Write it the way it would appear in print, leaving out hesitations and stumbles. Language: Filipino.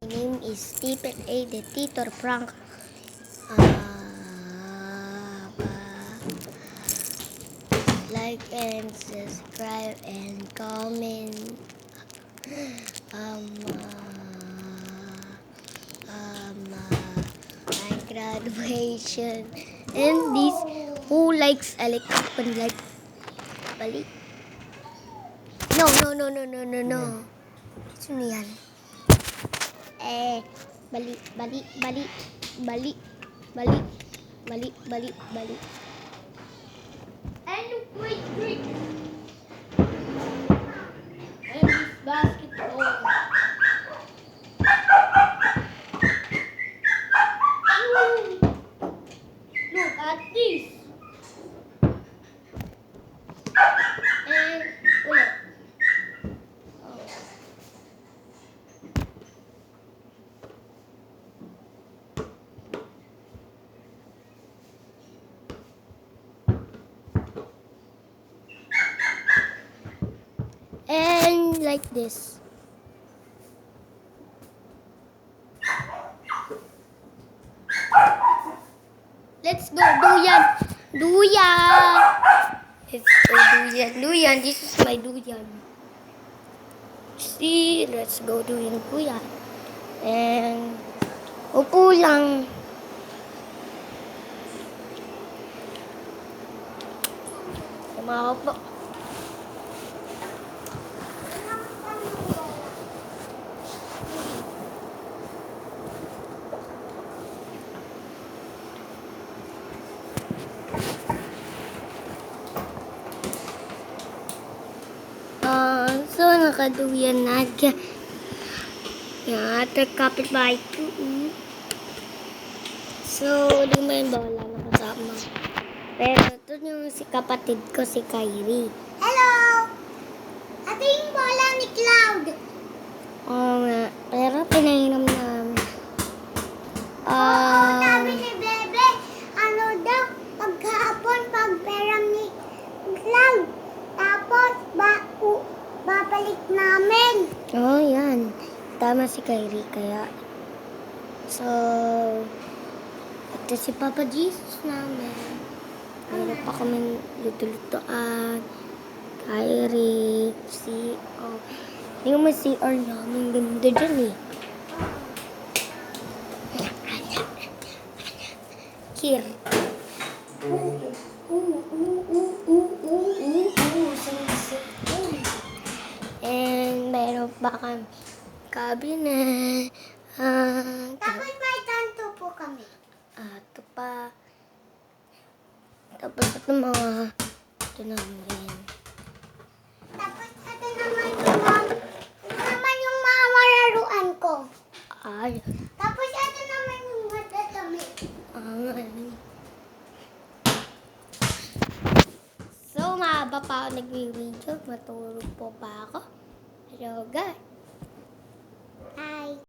My name is Stephen A. the Titor Frank. Like and subscribe and comment. My graduation. And this, who likes Alex open like bali? No. Sino yan? Bali. And wait. And this basketball. Look at this. And ulit. And like this. Let's go, Duyan. Let's go, Duyan. This is my Duyan. See, let's go, Duyan. And upo lang. Upo. So nakaduyan na dyan. Yung ating kapitbahay ko. So, di mo yung bola na kasama. Pero ito yung si kapatid ko, si Kyrie. Hello! Ito yung bola ni Cloud. Oo nga. Pero pinahiram namin. Sabi ni Bebe, ano daw, pagkahapon, pagperam ni Cloud. Tapos, babalik namin. Oo, yan. Tama si Kyrie kaya. So, ito si Papa Jesus namin. Meron pa kami luto-lutoan. Kyrie, CR. Hindi mo CR namin. Ganda dyan eh. Kir. And meron pa kami cabinet. Tapos may kanto po kami. Ito pa. Tapos ito mga ito namin. Tapos ito naman yung mga mararuan ko. Ay. Tapos ito naman yung matatabi. So, mahaba pa ako nag-video. Matulog po pa ako. Hello, guys. Hi.